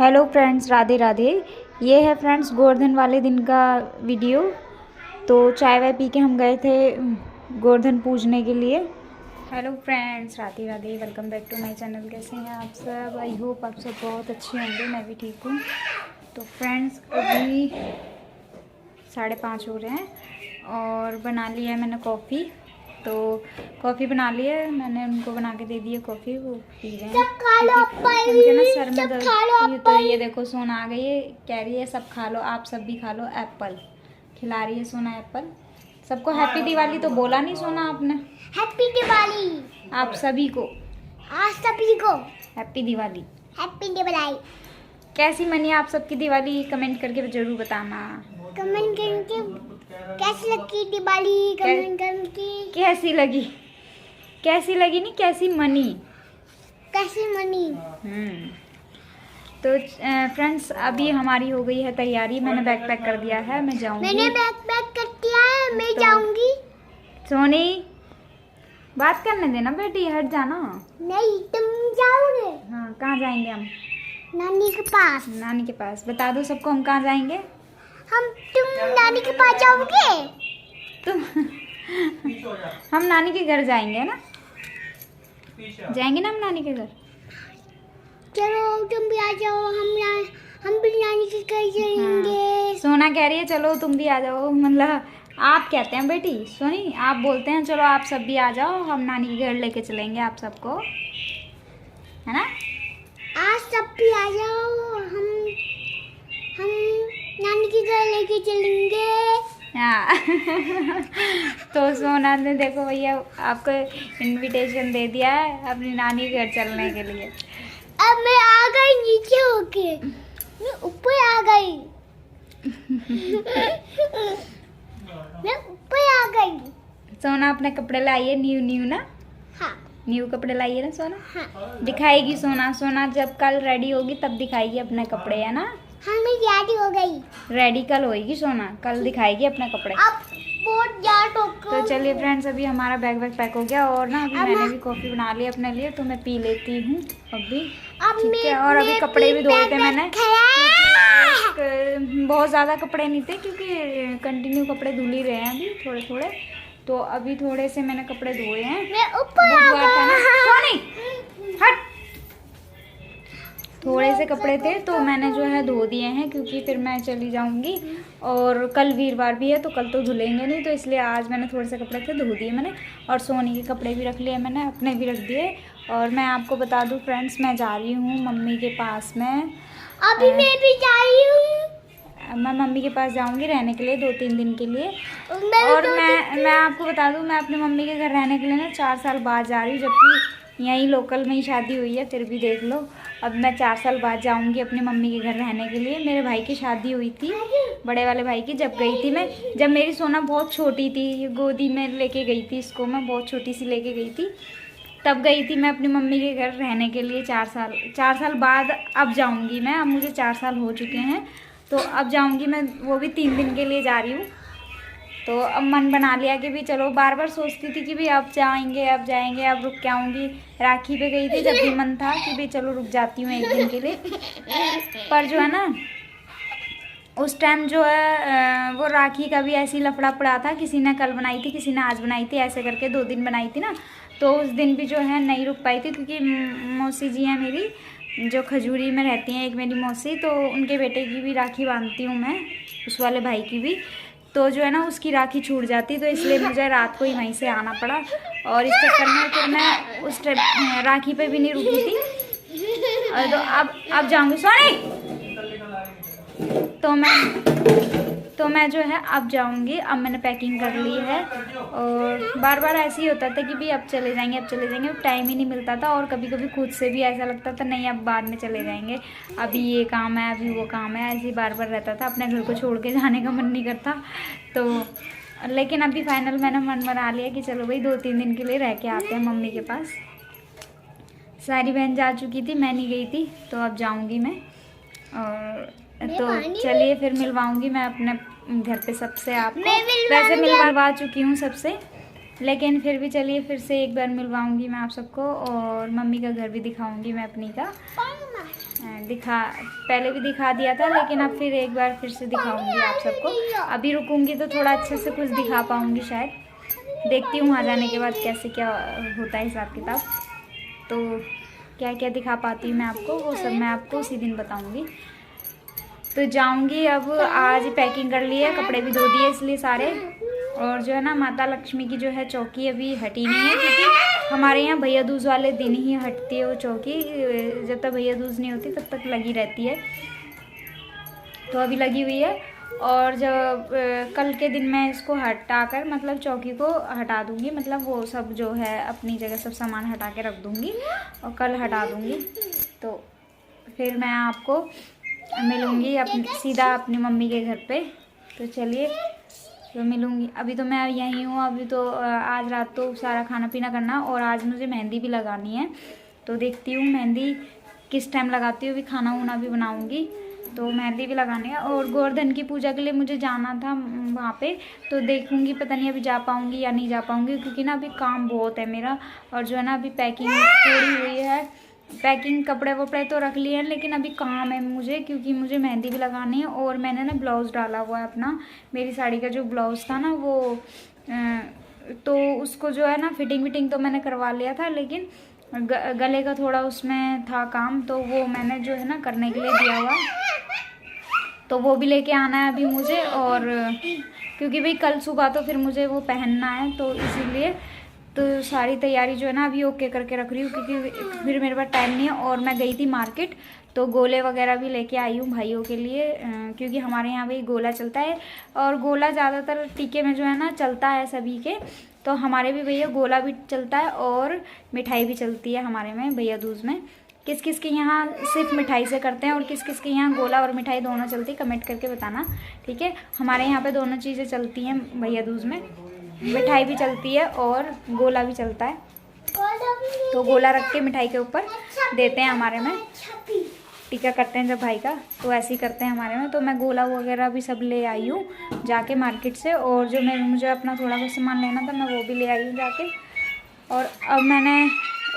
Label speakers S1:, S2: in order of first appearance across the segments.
S1: Hello friends, Radhe Radhe. ये है friends Govardhan वाले दिन का वीडियो। तो चाय वाय पी के हम गए थे गोवर्धन पूजने के लिए। Hello friends, Radhe Radhe, welcome back to my channel. कैसे हैं आप सब? आई होप आप सब बहुत अच्छे होंगे। मैं भी ठीक हूँ। तो फ्रेंड्स अभी 5:30 हो रहे हैं और बना लिया है मैंने कॉफ़ी। तो कॉफ़ी बना ली है मैंने, उनको बना के दे दी है कॉफ़ी, वो पी रहे हैं। उनके ना सर में दर्द। तो ये देखो सोना आ गई है, कह रही है सब खा लो, आप सब भी खा लो एप्पल। खिला रही है सोना एप्पल सबको। हैप्पी दिवाली तो बोला नहीं सोना आपने।
S2: हैप्पी दिवाली
S1: आप सभी को,
S2: आज सभी को
S1: हैप्पी दिवाली।
S2: हैप्पी दिवाली।
S1: कैसी मनी आप सबकी दिवाली? कमेंट करके जरूर बताना।
S2: कमेंट करके कैसी लगी दिवाली, कमेंट करके
S1: कैसी लगी, कैसी लगी नहीं, कैसी मनी,
S2: कैसी मनी।
S1: तो फ्रेंड्स अभी हमारी हो गई है तैयारी। मैंने बैग पैक कर दिया है, मैं जाऊंगी।
S2: मैंने बैग पैक कर दिया है, मैं जाऊंगी।
S1: सोनी बात करने देना बेटी, हट जाना।
S2: नहीं, तुम जाओगे।
S1: हाँ, कहाँ जाएंगे हम?
S2: नानी के पास।
S1: नानी के पास। बता दो सबको हम कहाँ जाएंगे।
S2: तुम नानी के पास जाओगे।
S1: तुम हम नानी के घर जाएंगे ना, जाएंगे ना हम नानी के घर।
S2: चलो तुम भी आ जाओ, हम भी नानी के घर जाएंगे।
S1: हाँ, सोना कह रही है चलो तुम भी आ जाओ। मतलब आप कहते हैं बेटी, सोनी आप बोलते हैं चलो आप सब भी आ जाओ, हम नानी के घर लेके चलेंगे आप सबको, है ना।
S2: आज सब भी आ जाओ, हम नानी के घर लेके चलेंगे।
S1: हाँ तो सोना ने देखो भैया आपको इनविटेशन दे दिया है अपनी नानी के घर चलने के लिए।
S2: अब मैं आ गई नीचे होके, मैं ऊपर आ गई। मैं ऊपर आ गई।
S1: सोना अपने कपड़े लाइए, न्यू ना।
S2: हाँ
S1: न्यू कपड़े लाइए ना सोना।
S2: हाँ
S1: दिखाएगी सोना। सोना जब कल रेडी होगी तब दिखाएगी अपने कपड़े, है ना।
S2: हाँ, मैं रेडी हो गई।
S1: रेडी कल होएगी सोना, कल दिखाएगी अपने कपड़े।
S2: अब बहुत ज्यादा
S1: तो चलिए फ्रेंड्स अभी हमारा बैग पैक हो गया और ना अभी मैंने भी कॉफ़ी बना ली अपने लिए, तो मैं पी लेती हूँ अभी। ठीक है। और अभी कपड़े भी धोए थे मैंने, बहुत ज़्यादा कपड़े नहीं थे क्योंकि कंटिन्यू कपड़े धुल ही रहे हैं अभी थोड़े थोड़े। तो अभी थोड़े से मैंने कपड़े धोए हैं।
S2: मैं ऊपर आ गई।
S1: हट। थोड़े से कपड़े थे तो मैंने जो है धो दिए हैं क्योंकि फिर मैं चली जाऊंगी और कल वीरवार भी है तो कल तो धुलेंगे नहीं, तो इसलिए आज मैंने थोड़े से कपड़े थे धो दिए मैंने। और सोनी के कपड़े भी रख लिए मैंने, अपने भी रख दिए। और मैं आपको बता दूं फ्रेंड्स, मैं जा रही हूँ मम्मी के पास में।
S2: अभी मैं भी जा रही हूँ।
S1: मैं मम्मी के पास जाऊंगी रहने के लिए 2-3 दिन के लिए। और मैं आपको बता दूं मैं अपनी मम्मी के घर रहने के लिए ना 4 साल बाद जा रही हूँ, जबकि यहीं लोकल में ही शादी हुई है। फिर भी देख लो, अब मैं 4 साल बाद जाऊंगी अपनी मम्मी के घर रहने के लिए। मेरे भाई की शादी हुई थी, बड़े वाले भाई की, जब गई थी मैं, जब मेरी सोना बहुत छोटी थी, गोदी में लेके गई थी इसको, मैं बहुत छोटी सी लेके गई थी, तब गई थी मैं अपनी मम्मी के घर रहने के लिए 4 साल बाद अब जाऊंगी मैं। अब मुझे 4 साल हो चुके हैं तो अब जाऊंगी मैं, वो भी 3 दिन के लिए जा रही हूँ। तो अब मन बना लिया कि भी चलो, बार बार सोचती थी कि भी अब जाएंगे अब जाएंगे, अब रुक के आऊँगी। राखी पे गई थी जब भी मन था कि भी चलो रुक जाती हूँ 1 दिन के लिए, पर जो है ना उस टाइम जो है वो राखी का भी ऐसी लफड़ा पड़ा था। किसी ने कल बनाई थी, किसी ने आज बनाई थी, ऐसे करके 2 दिन बनाई थी ना। तो उस दिन भी जो है नहीं रुक पाई थी क्योंकि मौसी जी हैं मेरी जो खजूरी में रहती हैं, एक मेरी मौसी, तो उनके बेटे की भी राखी बांधती हूँ मैं, उस वाले भाई की भी। तो जो है ना उसकी राखी छूट जाती, तो इसलिए मुझे रात को ही वहीं से आना पड़ा। और इस चक्कर में फिर मैं उस राखी पे भी नहीं रुकी थी। तो अब जाऊँगी सोनी। तो मैं जो है अब जाऊंगी। अब मैंने पैकिंग कर ली है और बार बार ऐसे ही होता था कि भी अब चले जाएंगे अब चले जाएंगे, टाइम ही नहीं मिलता था। और कभी कभी खुद से भी ऐसा लगता था नहीं अब बाद में चले जाएंगे, अभी ये काम है अभी वो काम है, ऐसे ही बार बार रहता था। अपने घर को छोड़ के जाने का मन नहीं करता। तो लेकिन अभी फाइनल मैंने मन बना लिया कि चलो भाई 2-3 दिन के लिए रह के आते हैं मम्मी के पास। सारी बहन जा चुकी थी, मैं नहीं गई थी, तो अब जाऊँगी मैं। और तो चलिए फिर मिलवाऊंगी मैं अपने घर पे सबसे आपको। वैसे मिलवा चुकी हूँ सबसे, लेकिन फिर भी चलिए फिर से एक बार मिलवाऊंगी मैं आप सबको। और मम्मी का घर भी दिखाऊंगी मैं अपनी का। पहले भी दिखा दिया था, लेकिन अब फिर एक बार फिर से दिखाऊंगी आप सबको। अभी रुकूंगी तो थोड़ा अच्छे से कुछ दिखा पाऊंगी शायद, देखती हूँ वहाँ जाने के बाद कैसे क्या होता है हिसाब किताब। तो क्या क्या दिखा पाती हूँ मैं आपको, वो सब मैं आपको उसी दिन बताऊँगी। तो जाऊँगी अब, आज पैकिंग कर ली है, कपड़े भी धो दिए इसलिए सारे। और जो है ना, माता लक्ष्मी की जो है चौकी अभी हटी नहीं है, क्योंकि हमारे यहाँ भैया दूज वाले दिन ही हटती है वो चौकी। जब तक भैया दूज नहीं होती तब तक लगी रहती है, तो अभी लगी हुई है। और जब कल के दिन मैं इसको हटाकर, मतलब चौकी को हटा दूँगी, मतलब वो सब जो है अपनी जगह सब सामान हटा के रख दूँगी और कल हटा दूँगी। तो फिर मैं आपको मिलूँगी सीधा अपनी मम्मी के घर पे। तो चलिए, तो मिलूँगी। अभी तो मैं यहीं हूँ, अभी तो आज रात तो सारा खाना पीना करना, और आज मुझे मेहंदी भी लगानी है। तो देखती हूँ मेहंदी किस टाइम लगाती हूँ। अभी खाना वाना भी बनाऊँगी, तो मेहंदी भी लगानी है। और गोवर्धन की पूजा के लिए मुझे जाना था वहाँ पे, तो देखूँगी, पता नहीं अभी जा पाऊँगी या नहीं जा पाऊँगी, क्योंकि ना अभी काम बहुत है मेरा। और जो है ना, अभी पैकिंग थोड़ी हुई है, पैकिंग कपड़े वपड़े तो रख लिए हैं, लेकिन अभी काम है मुझे, क्योंकि मुझे मेहंदी भी लगानी है। और मैंने ना ब्लाउज़ डाला हुआ है अपना, मेरी साड़ी का जो ब्लाउज़ था ना वो, तो उसको जो है ना फिटिंग तो मैंने करवा लिया था, लेकिन गले का थोड़ा उसमें था काम, तो वो मैंने जो है ना करने के लिए दिया हुआ, तो वो भी लेके आना है अभी मुझे। और क्योंकि भाई कल सुबह तो फिर मुझे वो पहनना है, तो इसीलिए तो सारी तैयारी जो है ना अभी ओके करके रख रही हूँ, क्योंकि फिर मेरे पास टाइम नहीं है। और मैं गई थी मार्केट, तो गोले वगैरह भी लेके आई हूँ भाइयों के लिए, क्योंकि हमारे यहाँ भाई गोला चलता है, और गोला ज़्यादातर टीके में जो है ना चलता है सभी के। तो हमारे भी भैया गोला भी चलता है और मिठाई भी चलती है हमारे में भैया दूज में। किस किस के यहाँ सिर्फ मिठाई से करते हैं और किस किस के यहाँ गोला और मिठाई दोनों चलती है, कमेंट करके बताना, ठीक है। हमारे यहाँ पे दोनों चीज़ें चलती हैं भैया दूज में, मिठाई भी चलती है और गोला भी चलता है। तो गोला रख के मिठाई के ऊपर देते हैं हमारे में, टीका करते हैं जब भाई का, तो ऐसे ही करते हैं हमारे में। तो मैं गोला वगैरह भी सब ले आई हूँ जाके मार्केट से, और जो मुझे अपना थोड़ा बहुत सामान लेना था मैं वो भी ले आई हूँ जाके। और अब मैंने,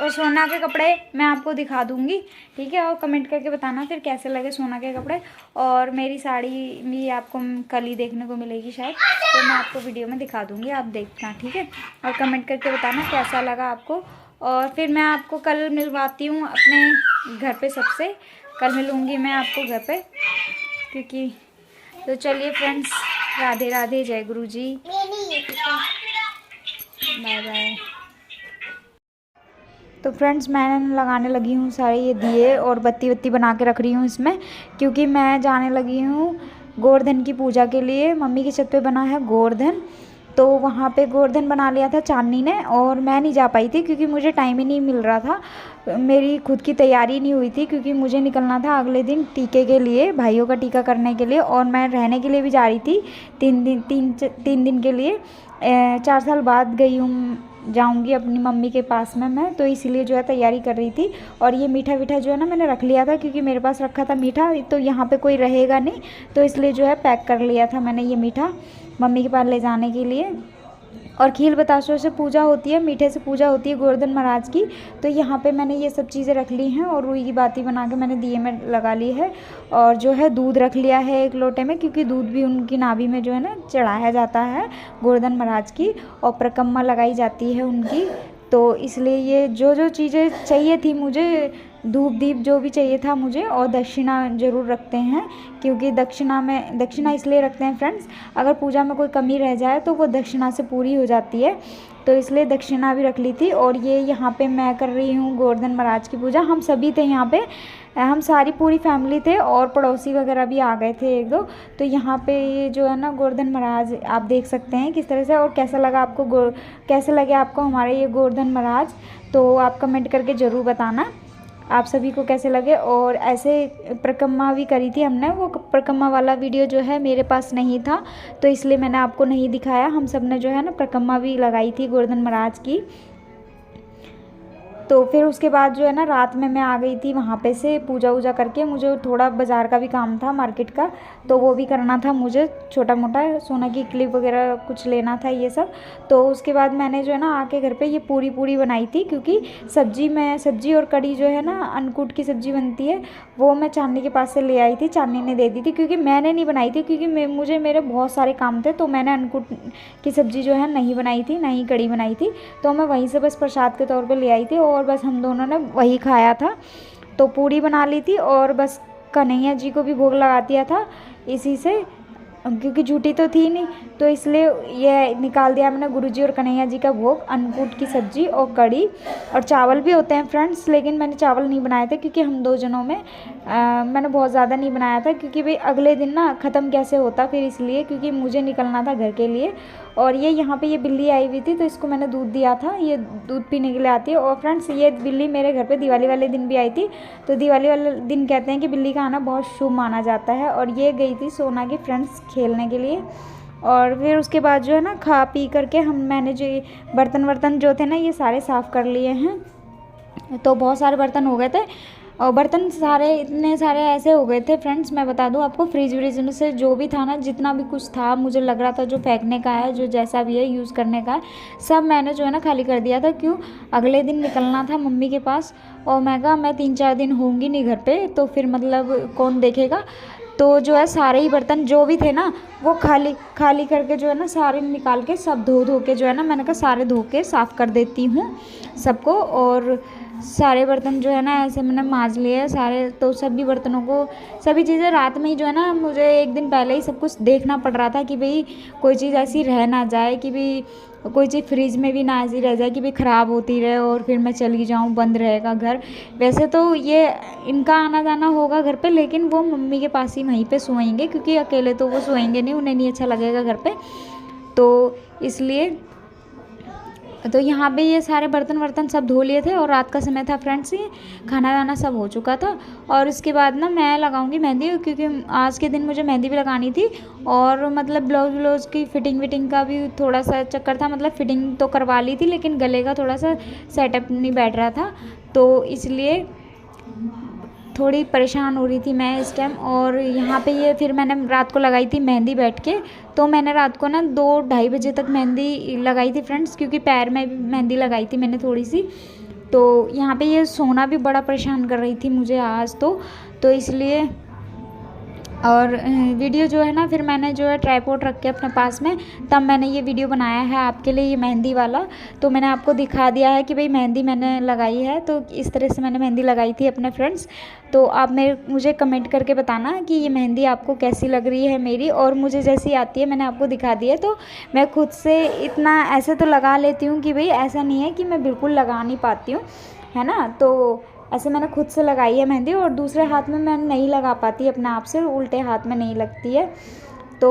S1: और सोना के कपड़े मैं आपको दिखा दूँगी, ठीक है। और कमेंट करके बताना फिर कैसे लगे सोना के कपड़े। और मेरी साड़ी भी आपको कल ही देखने को मिलेगी शायद, तो मैं आपको वीडियो में दिखा दूँगी, आप देखना, ठीक है। और कमेंट करके बताना कैसा लगा आपको। और फिर मैं आपको कल मिलवाती हूँ अपने घर पे, सबसे कल मिलूँगी मैं आपको घर पे, क्योंकि तो चलिए फ्रेंड्स, राधे राधे, जय गुरु जी, बाय बाय। तो फ्रेंड्स, मैं लगाने लगी हूँ सारे ये दिए और बत्ती वत्ती बना के रख रही हूँ इसमें, क्योंकि मैं जाने लगी हूँ गोवर्धन की पूजा के लिए। मम्मी की छत पे बना है गोवर्धन, तो वहाँ पे गोवर्धन बना लिया था चांदनी ने, और मैं नहीं जा पाई थी क्योंकि मुझे टाइम ही नहीं मिल रहा था, मेरी खुद की तैयारी नहीं हुई थी, क्योंकि मुझे निकलना था अगले दिन टीके के लिए, भाइयों का टीका करने के लिए। और मैं रहने के लिए भी जा रही थी 3 दिन के लिए। 4 साल बाद गई हूँ, जाऊंगी अपनी मम्मी के पास में मैं, तो इसीलिए जो है तैयारी कर रही थी। और ये मीठा वीठा जो है ना मैंने रख लिया था, क्योंकि मेरे पास रखा था मीठा, तो यहाँ पे कोई रहेगा नहीं, तो इसलिए जो है पैक कर लिया था मैंने ये मीठा मम्मी के पास ले जाने के लिए। और खील बताशों से पूजा होती है, मीठे से पूजा होती है गोवर्धन महाराज की, तो यहाँ पे मैंने ये सब चीज़ें रख ली हैं। और रुई की बाती बना के मैंने दिए में लगा ली है, और जो है दूध रख लिया है एक लोटे में, क्योंकि दूध भी उनकी नाभि में जो है ना चढ़ाया जाता है गोवर्धन महाराज की, और परिक्रमा लगाई जाती है उनकी। तो इसलिए ये जो चीज़ें चाहिए थी मुझे, धूप दीप जो भी चाहिए था मुझे, और दक्षिणा ज़रूर रखते हैं, क्योंकि दक्षिणा इसलिए रखते हैं फ्रेंड्स, अगर पूजा में कोई कमी रह जाए तो वो दक्षिणा से पूरी हो जाती है, तो इसलिए दक्षिणा भी रख ली थी। और ये यहाँ पे मैं कर रही हूँ गोवर्धन महाराज की पूजा। हम सभी थे यहाँ पे, हम सारी पूरी फैमिली थे, और पड़ोसी वगैरह भी आ गए थे 1-2। तो यहाँ पे ये जो है ना गोवर्धन महाराज आप देख सकते हैं किस तरह से। और कैसा लगा आपको, कैसे लगे आपको हमारे ये गोवर्धन महाराज, तो आप कमेंट करके ज़रूर बताना आप सभी को कैसे लगे। और ऐसे परिक्रमा भी करी थी हमने, वो परिक्रमा वाला वीडियो जो है मेरे पास नहीं था, तो इसलिए मैंने आपको नहीं दिखाया। हम सब ने जो है ना परिक्रमा भी लगाई थी गोवर्धन महाराज की। तो फिर उसके बाद जो है ना रात में मैं आ गई थी वहाँ पे से पूजा वूजा करके। मुझे थोड़ा बाज़ार का भी काम था, मार्केट का, तो वो भी करना था मुझे, छोटा मोटा सोना की क्लिप वगैरह कुछ लेना था ये सब। तो उसके बाद मैंने जो है ना आके घर पे ये पूरी बनाई थी, क्योंकि सब्जी और कड़ी जो है ना अन्नकूट की सब्ज़ी बनती है, वो मैं चांदनी के पास से ले आई थी, चांदनी ने दे दी थी, क्योंकि मैंने नहीं बनाई थी, क्योंकि मुझे मेरे बहुत सारे काम थे, तो मैंने अन्नकूट की सब्ज़ी जो है नहीं बनाई थी, ना ही कड़ी बनाई थी। तो मैं वहीं से बस प्रसाद के तौर पे ले आई थी और बस हम दोनों ने वही खाया था। तो पूरी बना ली थी और बस कन्हैया जी को भी भोग लगा दिया था इसी से, क्योंकि झूठी तो थी नहीं, तो इसलिए ये निकाल दिया मैंने गुरुजी और कन्हैया जी का भोग, अन्नकूट की सब्ज़ी और कड़ी और चावल भी होते हैं फ्रेंड्स, लेकिन मैंने चावल नहीं बनाए थे क्योंकि हम 2 जनों में मैंने बहुत ज़्यादा नहीं बनाया था, क्योंकि भाई अगले दिन ना ख़त्म कैसे होता, फिर इसलिए क्योंकि मुझे निकलना था घर के लिए। और ये यहाँ पे ये बिल्ली आई हुई थी, तो इसको मैंने दूध दिया था, ये दूध पीने के लिए आती है। और फ्रेंड्स ये बिल्ली मेरे घर पे दिवाली वाले दिन भी आई थी, तो दिवाली वाले दिन कहते हैं कि बिल्ली का आना बहुत शुभ माना जाता है। और ये गई थी सोना की फ्रेंड्स खेलने के लिए। और फिर उसके बाद जो है ना खा पी करके मैंने जो बर्तन जो थे ना ये सारे साफ़ कर लिए हैं। तो बहुत सारे बर्तन हो गए थे, और बर्तन सारे इतने सारे ऐसे हो गए थे फ्रेंड्स, मैं बता दूं आपको, फ्रिज में से जो भी था ना, जितना भी कुछ था मुझे लग रहा था जो फेंकने का है, जो जैसा भी है यूज़ करने का है, सब मैंने जो है ना खाली कर दिया था। क्यों, अगले दिन निकलना था मम्मी के पास, और मैं कहा मैं 3-4 दिन होंगी नहीं घर पे, तो फिर मतलब कौन देखेगा। तो जो है सारे ही बर्तन जो भी थे ना वो खाली करके जो है ना सारे निकाल के सब धो के जो है ना, मैंने कहा सारे धो के साफ़ कर देती हूँ सबको। और सारे बर्तन जो है ना ऐसे मैंने मांज लिए सारे। तो सभी बर्तनों को, सभी चीज़ें रात में ही जो है ना, मुझे एक दिन पहले ही सब कुछ देखना पड़ रहा था कि भाई कोई चीज़ ऐसी रह ना जाए, कि भाई कोई चीज़ फ्रिज में भी ना ऐसी रह जाए कि भाई ख़राब होती रहे और फिर मैं चली जाऊँ, बंद रहेगा घर। वैसे तो ये इनका आना जाना होगा घर पे, लेकिन वो मम्मी के पास ही वहीं पे सोएंगे, क्योंकि अकेले तो वो सोएंगे नहीं, उन्हें नहीं अच्छा लगेगा घर पे, तो इसलिए। तो यहाँ पे ये सारे बर्तन सब धो लिए थे, और रात का समय था फ्रेंड्स, ये खाना वाना सब हो चुका था। और इसके बाद ना मैं लगाऊंगी मेहंदी, क्योंकि आज के दिन मुझे मेहंदी भी लगानी थी, और मतलब ब्लाउज़ की फिटिंग का भी थोड़ा सा चक्कर था। मतलब फिटिंग तो करवा ली थी, लेकिन गले का थोड़ा सा सेटअप नहीं बैठ रहा था, तो इसलिए थोड़ी परेशान हो रही थी मैं इस टाइम। और यहाँ पे ये फिर मैंने रात को लगाई थी मेहंदी बैठ के, तो मैंने रात को ना 2-2:30 बजे तक मेहंदी लगाई थी फ्रेंड्स, क्योंकि पैर में भी मेहंदी लगाई थी मैंने थोड़ी सी। तो यहाँ पे ये सोना भी बड़ा परेशान कर रही थी मुझे आज, तो इसलिए। और वीडियो जो है ना फिर मैंने जो है ट्राइपॉड रख के अपने पास में, तब मैंने ये वीडियो बनाया है आपके लिए, ये मेहंदी वाला। तो मैंने आपको दिखा दिया है कि भाई मेहंदी मैंने लगाई है, तो इस तरह से मैंने मेहंदी लगाई थी अपने फ्रेंड्स। तो आप मुझे कमेंट करके बताना कि ये मेहंदी आपको कैसी लग रही है मेरी, और मुझे जैसी आती है मैंने आपको दिखा दी है। तो मैं खुद से इतना ऐसे तो लगा लेती हूँ कि भाई ऐसा नहीं है कि मैं बिल्कुल लगा नहीं पाती हूँ, है ना। तो ऐसे मैंने खुद से लगाई है मेहंदी, और दूसरे हाथ में मैं नहीं लगा पाती अपने आप से, उल्टे हाथ में नहीं लगती है, तो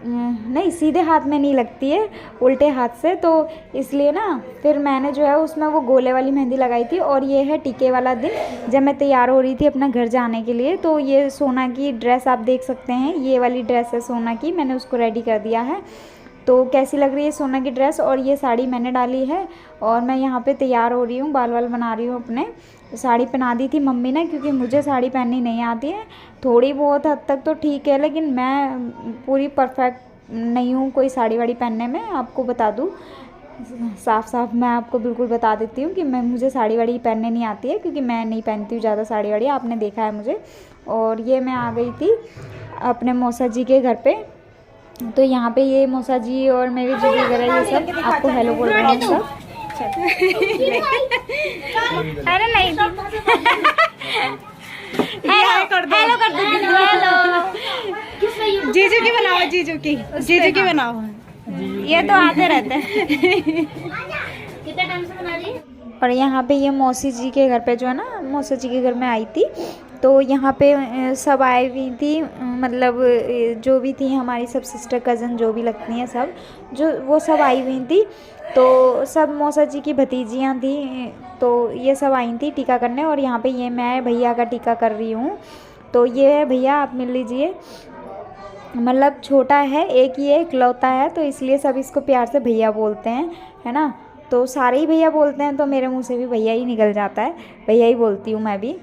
S1: नहीं सीधे हाथ में नहीं लगती है, उल्टे हाथ से। तो इसलिए ना फिर मैंने जो है उसमें वो गोले वाली मेहंदी लगाई थी। और ये है टीके वाला दिन, जब मैं तैयार हो रही थी अपना घर जाने के लिए। तो ये सोना की ड्रेस आप देख सकते हैं, ये वाली ड्रेस है सोना की, मैंने उसको रेडी कर दिया है। तो कैसी लग रही है सोना की ड्रेस, और ये साड़ी मैंने डाली है, और मैं यहाँ पे तैयार हो रही हूँ, बाल बना रही हूँ अपने। साड़ी पहना दी थी मम्मी ने, क्योंकि मुझे साड़ी पहननी नहीं आती है, थोड़ी बहुत हद तक तो ठीक है, लेकिन मैं पूरी परफेक्ट नहीं हूँ कोई साड़ी वाड़ी पहनने में। आपको बता दूँ साफ मैं आपको बिल्कुल बता देती हूँ कि मुझे साड़ी वाड़ी पहनने नहीं आती है, क्योंकि मैं नहीं पहनती हूँ ज़्यादा साड़ी वाड़ी, आपने देखा है मुझे। और ये मैं आ गई थी अपने मौसा जी के घर पे। तो यहाँ पे ये मौसा जी और मेरे जो वगैरह ये सब आपको हेलो बोल रहे हैं सब। अरे नहीं हेलो कर दो, हेलो
S3: जीजू की बनाओ,
S1: ये तो आते रहते हैं।
S2: कितना टाइम से बना रही है?
S1: और यहाँ पे ये मौसी जी के घर पे जो है ना, मौसा जी के घर में आई थी। तो यहाँ पे सब आई हुई थी, मतलब जो भी थी हमारी सब सिस्टर कज़न जो भी लगती हैं सब, जो वो सब आई हुई थी। तो सब मौसा जी की भतीजियाँ थी, तो ये सब आई थी टीका करने। और यहाँ पे ये मैं भैया का टीका कर रही हूँ। तो ये है भैया, आप मिल लीजिए, मतलब छोटा है, एक ही है, इकलौता है, तो इसलिए सब इसको प्यार से भैया बोलते हैं, है ना। तो सारे ही भैया बोलते हैं, तो मेरे मुंह से भी भैया ही निकल जाता है, भैया ही बोलती हूँ मैं भी।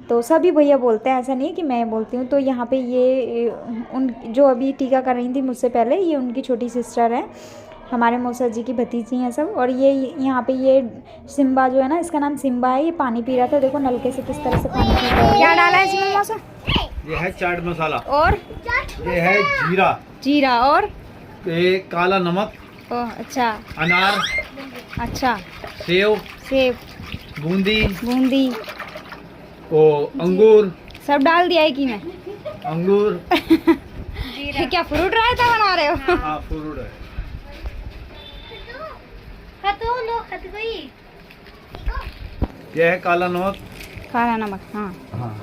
S1: तो सभी भैया बोलते हैं, ऐसा नहीं है कि मैं बोलती हूँ। तो यहाँ पे ये उन जो अभी टीका कर रही थी मुझसे पहले, ये उनकी छोटी सिस्टर है, हमारे मौसा जी की भतीजी हैं सब। और ये यहाँ पे ये सिम्बा जो है ना, इसका नाम सिम्बा है, ये पानी पी रहा था। देखो नलके से किस तरह से पानी पी रहा है। क्या डाला है इसमें मौसा?
S4: ये है चाट मसाला,
S1: और
S4: ये है जीरा,
S1: जीरा, और
S4: ये काला नमक,
S1: ओह अच्छा,
S4: अनार,
S1: अच्छा,
S4: सेव,
S1: सेब,
S4: बूंदी,
S1: बूंदी,
S4: ओ अंगूर,
S1: सब डाल दिया है कि मैं?
S4: अंगूर।
S1: ये क्या फ्रूट रायता बना रहे हो?
S4: हाँ फ्रूट है। ये है काला नमक।
S1: काला नमक, हाँ।
S4: हाँ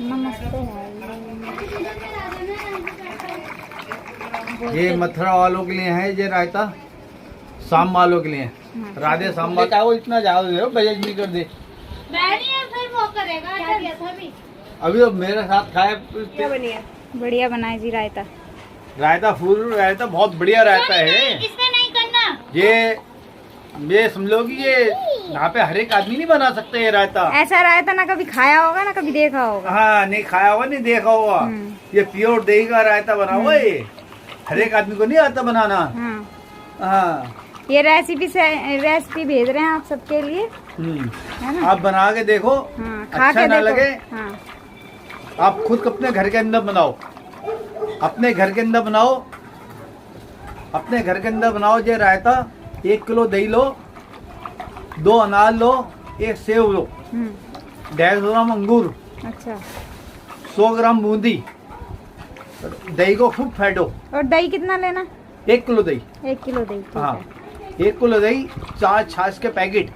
S1: नमस्ते।
S4: ये मथुरा वालों के लिए है, ये रायता शाम वालों के लिए है। राधे शाम वो इतना ज्यादा दे बजट नहीं कर दे। अभी तो मेरे साथ खाए,
S1: बढ़िया बनाए जी रायता।
S4: रायता फूल रायता बहुत बढ़िया रायता है।
S2: इसमें नहीं करना।
S4: ये समझो कि ये यहाँ पे हर एक आदमी नहीं बना सकते ये रायता।
S1: ऐसा रायता ना कभी खाया होगा ना कभी देखा होगा।
S4: हाँ नहीं खाया होगा, नहीं देखा होगा। ये प्योर दही का रायता बना हुआ है, ये हर एक आदमी को नहीं आता बनाना।
S1: हाँ।
S4: हाँ
S1: ये रेसिपी भेज रहे हैं आप सबके लिए, है ना?
S4: आप बना के देखो।
S1: हाँ, खा
S4: अच्छा
S1: के
S4: ना
S1: देखो।
S4: लगे,
S1: हाँ।
S4: आप खुद अपने घर के अंदर बनाओ, अपने घर के अंदर बनाओ, अपने घर के अंदर बनाओ। ये रायता 1 किलो दही लो, 2 अनार लो, 1 सेव लो, 150 ग्राम अंगूर,
S1: अच्छा।
S4: 100 ग्राम बूंदी, दही को खूब फेंटो।
S1: और दही कितना लेना?
S4: 1 किलो दही।
S1: 1 किलो दही, ठीक
S4: हाँ
S1: है।
S4: 1 किलो दही, 4 छाछ के पैकेट,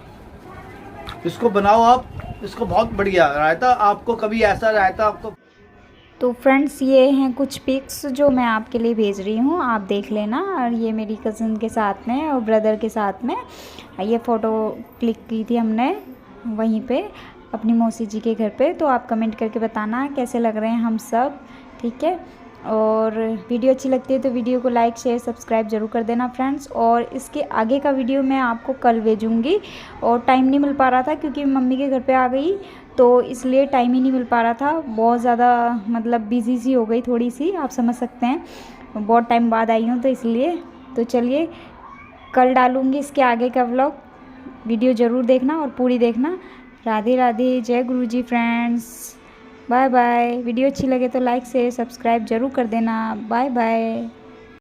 S4: इसको बनाओ आप। इसको बहुत बढ़िया रायता, आपको कभी ऐसा रायता आपको।
S1: तो फ्रेंड्स ये हैं कुछ पिक्स जो मैं आपके लिए भेज रही हूँ, आप देख लेना। और ये मेरी कज़न के साथ में और ब्रदर के साथ में ये फ़ोटो क्लिक की थी हमने वहीं पे अपनी मौसी जी के घर पे। तो आप कमेंट करके बताना कैसे लग रहे हैं हम सब, ठीक है। और वीडियो अच्छी लगती है तो वीडियो को लाइक शेयर सब्सक्राइब ज़रूर कर देना फ्रेंड्स। और इसके आगे का वीडियो मैं आपको कल भेजूँगी, और टाइम नहीं मिल पा रहा था क्योंकि मम्मी के घर पे आ गई, तो इसलिए टाइम ही नहीं मिल पा रहा था। बहुत ज़्यादा मतलब बिजी सी हो गई थोड़ी सी, आप समझ सकते हैं, बहुत टाइम बाद आई हूँ तो इसलिए। तो चलिए कल डालूँगी इसके आगे का व्लॉग, वीडियो ज़रूर देखना और पूरी देखना। राधे राधे, जय Guruji friends, bye bye. Video अच्छी लगे तो लाइक शेयर सब्सक्राइब ज़रूर कर देना। Bye bye.